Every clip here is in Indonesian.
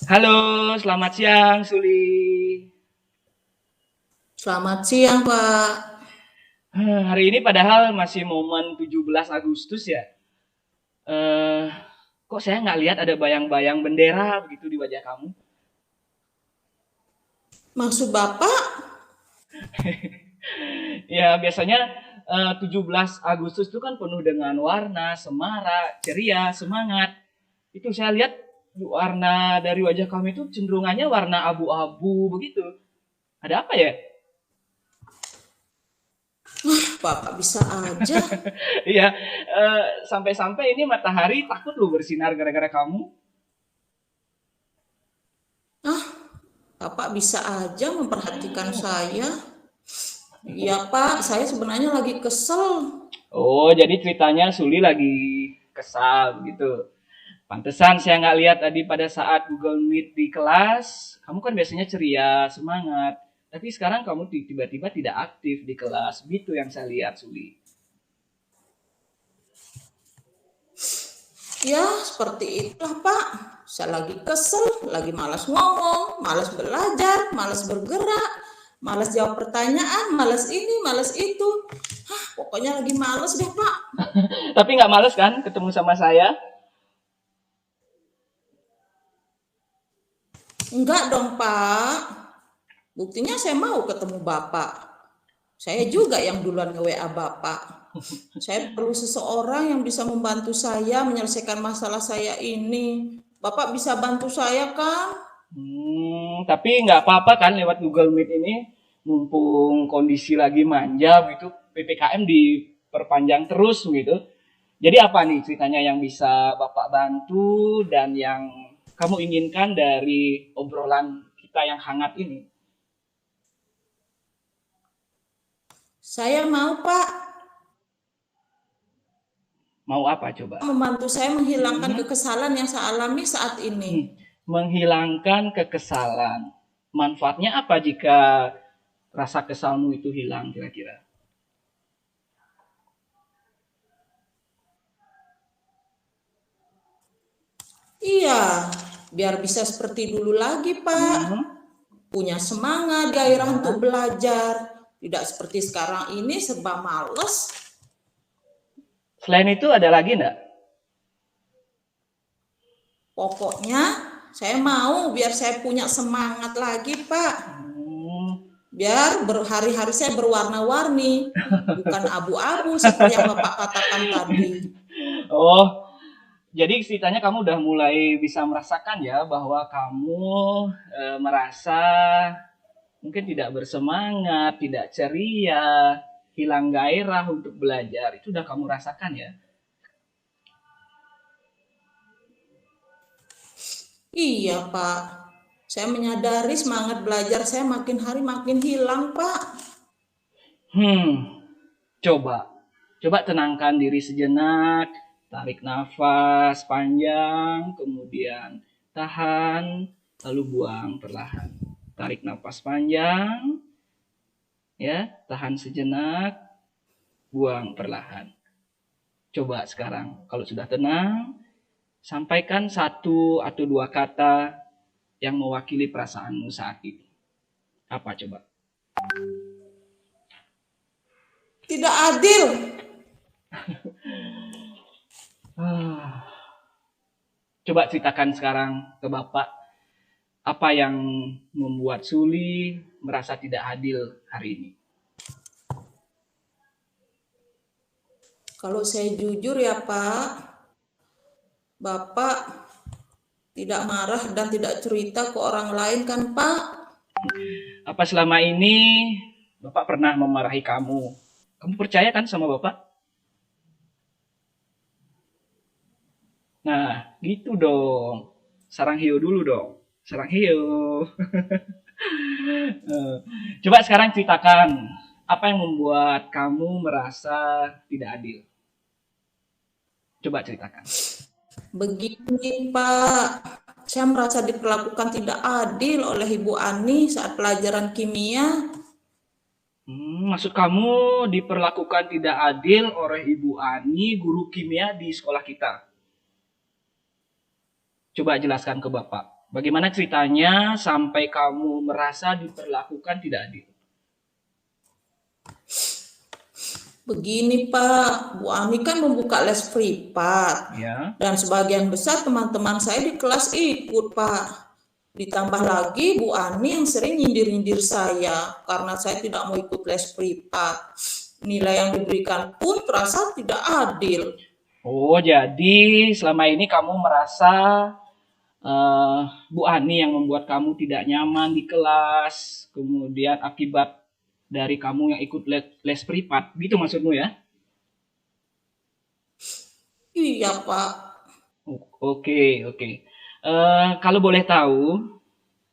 Halo, selamat siang, Suli. Selamat siang, Pak. Hari ini padahal masih momen 17 Agustus ya. Eh, Kok saya nggak lihat ada bayang-bayang bendera begitu di wajah kamu? Maksud Bapak? Ya, biasanya 17 Agustus itu kan penuh dengan warna, semarak, ceria, semangat. Itu saya lihat warna dari wajah kamu itu cenderungannya warna abu-abu begitu. Ada apa ya? Bapak bisa aja. Iya, sampai-sampai ini matahari takut loh bersinar gara-gara kamu. Ah, Bapak bisa aja memperhatikan saya. Iya, Pak. Saya sebenarnya lagi kesel. Oh, jadi ceritanya Suli lagi kesal gitu. Pantesan saya nggak lihat tadi pada saat Google Meet di kelas. Kamu kan biasanya ceria, semangat. Tapi sekarang kamu tiba-tiba tidak aktif di kelas. Gitu yang saya lihat, Suli. Ya, seperti itulah, Pak. Saya lagi kesel, lagi malas ngomong, malas belajar, malas bergerak, malas jawab pertanyaan, malas ini, malas itu. Pokoknya lagi malas deh, Pak. Tapi nggak males kan ketemu sama saya? Enggak dong, Pak. Buktinya saya mau ketemu Bapak. Saya juga yang duluan nge-WA Bapak. Saya perlu seseorang yang bisa membantu saya menyelesaikan masalah saya ini. Bapak bisa bantu saya kan? Tapi nggak apa-apa kan lewat Google Meet ini. Mumpung kondisi lagi manja gitu, PPKM diperpanjang terus gitu. Jadi apa nih ceritanya yang bisa Bapak bantu dan yang kamu inginkan dari obrolan kita yang hangat ini? Saya mau Pak Mau apa coba? membantu saya menghilangkan Hmm, kekesalan yang saya alami saat ini. Menghilangkan kekesalan. Manfaatnya apa jika rasa kesalmu itu hilang kira-kira? Iya, biar bisa seperti dulu lagi Pak. Hmm, Punya semangat, gairah untuk ya. belajar. Tidak seperti sekarang ini serba males. Selain itu ada lagi enggak? Pokoknya saya mau biar saya punya semangat lagi Pak. Hmm, Biar hari-hari saya berwarna-warni, bukan abu-abu seperti yang Bapak katakan tadi. oh, jadi ceritanya kamu udah mulai bisa merasakan ya bahwa kamu merasa mungkin tidak bersemangat, tidak ceria, hilang gairah untuk belajar. Itu udah kamu rasakan ya. Iya Pak, saya menyadari semangat belajar saya makin hari makin hilang Pak. Hmm, coba. Coba tenangkan diri sejenak, tarik nafas panjang, kemudian tahan, lalu buang perlahan. Tarik nafas panjang, ya, tahan sejenak, buang perlahan. Coba sekarang, kalau sudah tenang, sampaikan satu atau dua kata yang mewakili perasaanmu saat ini. Apa coba? Tidak adil. Coba ceritakan sekarang ke Bapak apa yang membuat Suli merasa tidak adil hari ini. Kalau saya jujur ya Pak, Bapak tidak marah dan tidak cerita ke orang lain kan Pak? Apa selama ini Bapak pernah memarahi kamu? Kamu percaya kan sama Bapak? Nah, gitu dong. Sarang hiu dulu dong. Sarang hiu. Coba sekarang ceritakan apa yang membuat kamu merasa tidak adil. Coba ceritakan. Begini Pak, saya merasa diperlakukan tidak adil oleh Ibu Ani saat pelajaran kimia. Maksud kamu diperlakukan tidak adil oleh Ibu Ani, guru kimia di sekolah kita. Coba jelaskan ke Bapak. Bagaimana ceritanya sampai kamu merasa diperlakukan tidak adil? Begini Pak, Bu Ani kan membuka les privat Ya. dan sebagian besar teman-teman saya di kelas ikut Pak. Ditambah lagi Bu Ani yang sering nyindir-nyindir saya karena saya tidak mau ikut les privat. Nilai yang diberikan pun terasa tidak adil. Oh, jadi selama ini kamu merasa Bu Ani yang membuat kamu tidak nyaman di kelas, kemudian akibat dari kamu yang ikut les privat, gitu maksudmu ya? Iya Pak, Oke, oke. Kalau boleh tahu,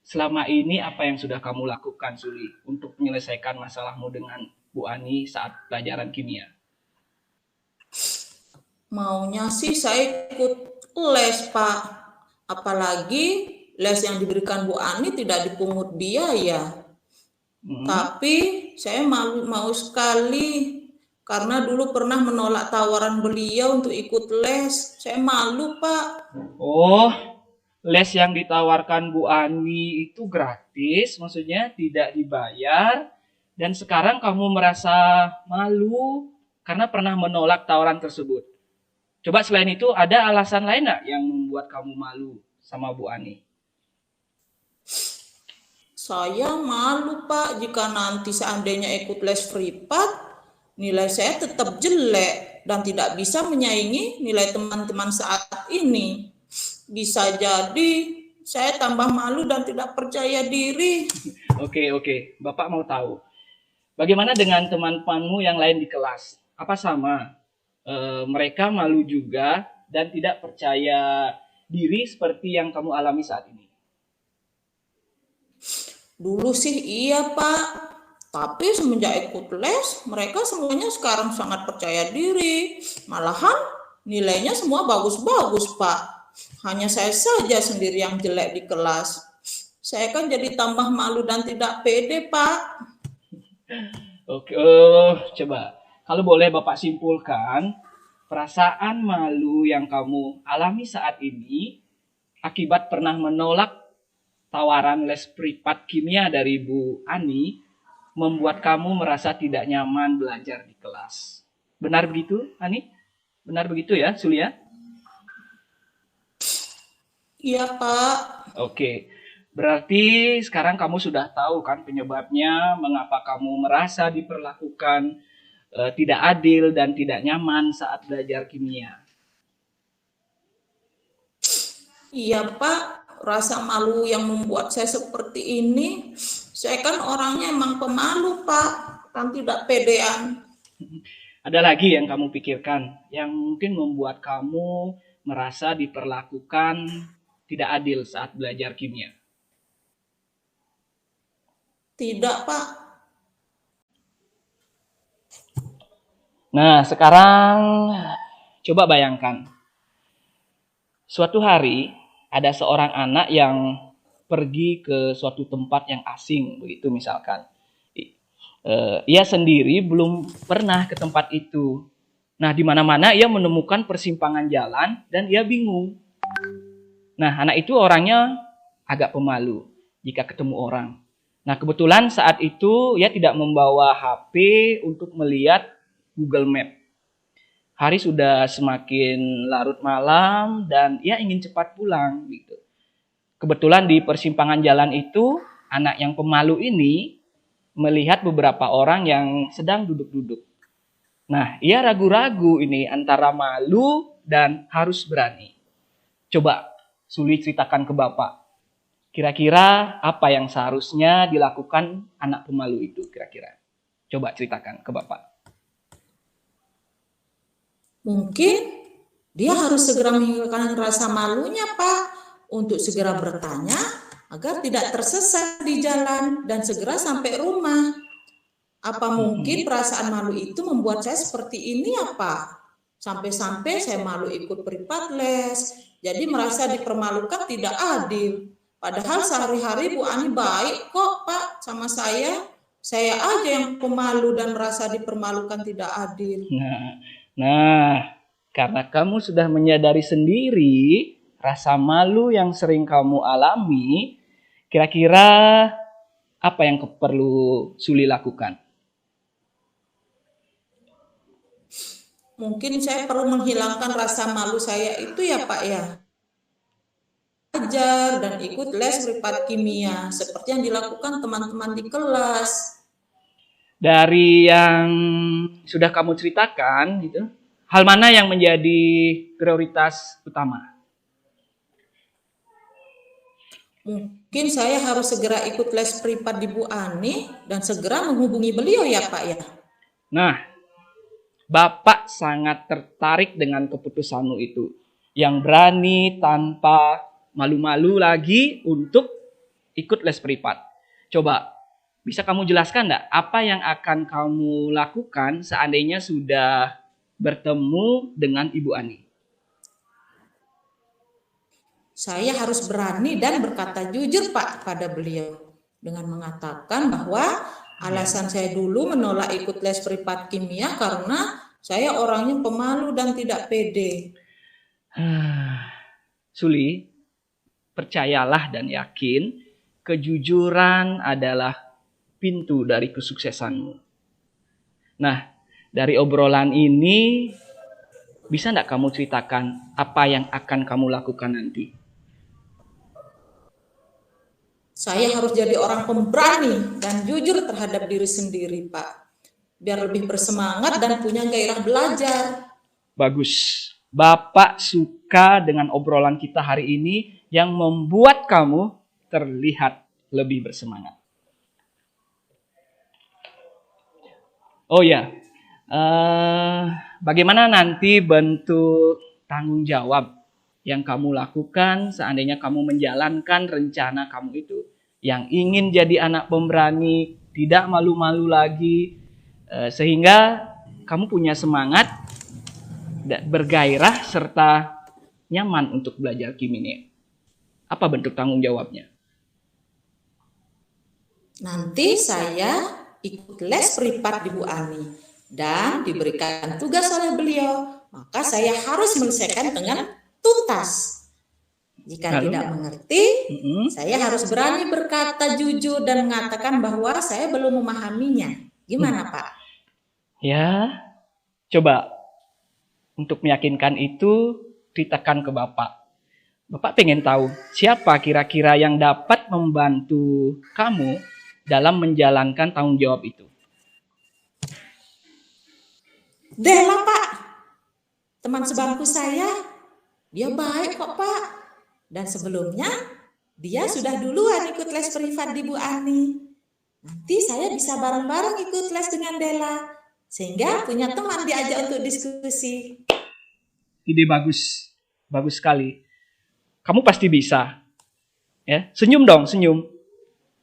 selama ini apa yang sudah kamu lakukan, Suli, untuk menyelesaikan masalahmu dengan Bu Ani saat pelajaran kimia? maunya sih saya ikut les Pak. Apalagi les yang diberikan Bu Ani tidak dipungut biaya. Tapi saya mau sekali karena dulu pernah menolak tawaran beliau untuk ikut les. Saya malu, Pak. Oh, les yang ditawarkan Bu Ani itu gratis, maksudnya tidak dibayar, dan sekarang kamu merasa malu karena pernah menolak tawaran tersebut. Coba selain itu, ada alasan lain nggak yang membuat kamu malu sama Bu Ani? Saya malu, Pak, jika nanti seandainya ikut les privat, nilai saya tetap jelek dan tidak bisa menyaingi nilai teman-teman saat ini. Bisa jadi saya tambah malu dan tidak percaya diri. Oke. Bapak mau tahu. Bagaimana dengan teman-temanmu yang lain di kelas? Apa sama? Mereka malu juga dan tidak percaya diri seperti yang kamu alami saat ini. Dulu sih iya Pak, tapi semenjak ikut les, mereka semuanya sekarang sangat percaya diri. Malahan nilainya semua bagus-bagus Pak. Hanya saya saja sendiri yang jelek di kelas. Saya kan jadi tambah malu dan tidak pede Pak. Oke, coba. Kalau boleh Bapak simpulkan, perasaan malu yang kamu alami saat ini akibat pernah menolak tawaran les privat kimia dari Bu Ani membuat kamu merasa tidak nyaman belajar di kelas. Benar begitu, Ani? Benar begitu ya, Sulia? Iya Pak. Oke. Berarti sekarang kamu sudah tahu kan penyebabnya mengapa kamu merasa diperlakukan tidak adil dan tidak nyaman saat belajar kimia. Iya Pak, rasa malu yang membuat saya seperti ini. Saya kan orangnya emang pemalu Pak, kan tidak pedean. Ada lagi yang kamu pikirkan yang mungkin membuat kamu merasa diperlakukan tidak adil saat belajar kimia? Tidak Pak. Nah, sekarang coba bayangkan. Suatu hari ada seorang anak yang pergi ke suatu tempat yang asing, begitu misalkan. Ia sendiri belum pernah ke tempat itu. Nah, di mana-mana ia menemukan persimpangan jalan dan ia bingung. Nah, anak itu orangnya agak pemalu jika ketemu orang. Nah, kebetulan saat itu ia tidak membawa HP untuk melihat Google Map. Hari sudah semakin larut malam dan ia ingin cepat pulang gitu. Kebetulan di persimpangan jalan itu, anak yang pemalu ini melihat beberapa orang yang sedang duduk-duduk. Nah, ia ragu-ragu ini antara malu dan harus berani. Coba Suli ceritakan ke Bapak. Kira-kira apa yang seharusnya dilakukan anak pemalu itu kira-kira? Coba ceritakan ke Bapak. Mungkin dia harus segera menghilangkan rasa malunya, Pak, untuk segera bertanya agar tidak tersesat di jalan dan segera sampai rumah. Apa mungkin perasaan malu itu membuat saya seperti ini ya, Pak? Sampai-sampai saya malu ikut privat les, jadi merasa dipermalukan tidak adil. Padahal sehari-hari Bu Ani baik kok, Pak, sama saya. Saya aja yang pemalu dan merasa dipermalukan tidak adil. Nah, karena kamu sudah menyadari sendiri rasa malu yang sering kamu alami, kira-kira apa yang perlu Suli lakukan? Mungkin saya perlu menghilangkan rasa malu saya itu ya Pak ya. Belajar dan ikut les privat kimia seperti yang dilakukan teman-teman di kelas. Dari yang sudah kamu ceritakan, gitu, hal mana yang menjadi prioritas utama? Mungkin saya harus segera ikut les privat di Bu Ani dan segera menghubungi beliau ya Pak ya. Nah, Bapak sangat tertarik dengan keputusanmu itu. Yang berani tanpa malu-malu lagi untuk ikut les privat. Coba, bisa kamu jelaskan enggak apa yang akan kamu lakukan seandainya sudah bertemu dengan Ibu Ani? Saya harus berani dan berkata jujur Pak pada beliau. Dengan mengatakan bahwa alasan saya dulu menolak ikut les privat kimia karena saya orangnya pemalu dan tidak pede. Suli, percayalah dan yakin kejujuran adalah pintu dari kesuksesanmu. Nah, dari obrolan ini bisa enggak kamu ceritakan apa yang akan kamu lakukan nanti? Saya harus jadi orang pemberani dan jujur terhadap diri sendiri, Pak. Biar lebih bersemangat dan punya gairah belajar. Bagus. Bapak suka dengan obrolan kita hari ini yang membuat kamu terlihat lebih bersemangat. Oh ya, bagaimana nanti bentuk tanggung jawab yang kamu lakukan seandainya kamu menjalankan rencana kamu itu? Yang ingin jadi anak pemberani, tidak malu-malu lagi, sehingga kamu punya semangat, bergairah, serta nyaman untuk belajar kimia. Apa bentuk tanggung jawabnya? Nanti saya ikut les privat di Bu Ani dan diberikan tugas oleh beliau, maka saya harus menyelesaikan dengan tuntas. Jika tidak mengerti, saya harus berani berkata jujur dan mengatakan bahwa saya belum memahaminya. Gimana Pak? Ya, coba untuk meyakinkan itu ceritakan ke Bapak. Bapak pengen tahu siapa kira-kira yang dapat membantu kamu dalam menjalankan tanggung jawab itu. Dela Pak, teman sebangku saya, dia baik kok Pak. Dan sebelumnya dia sudah duluan ikut les privat di Bu Ani. Nanti saya bisa bareng-bareng ikut les dengan Dela, sehingga punya teman diajak untuk diskusi. Ide bagus, bagus sekali. Kamu pasti bisa. Ya, senyum dong, senyum.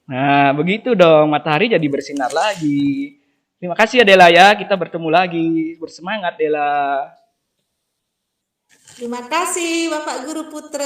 Nah, begitu dong, matahari jadi bersinar lagi. Terima kasih ya Dela ya, kita bertemu lagi. Bersemangat Dela. Terima kasih Bapak Guru Putra.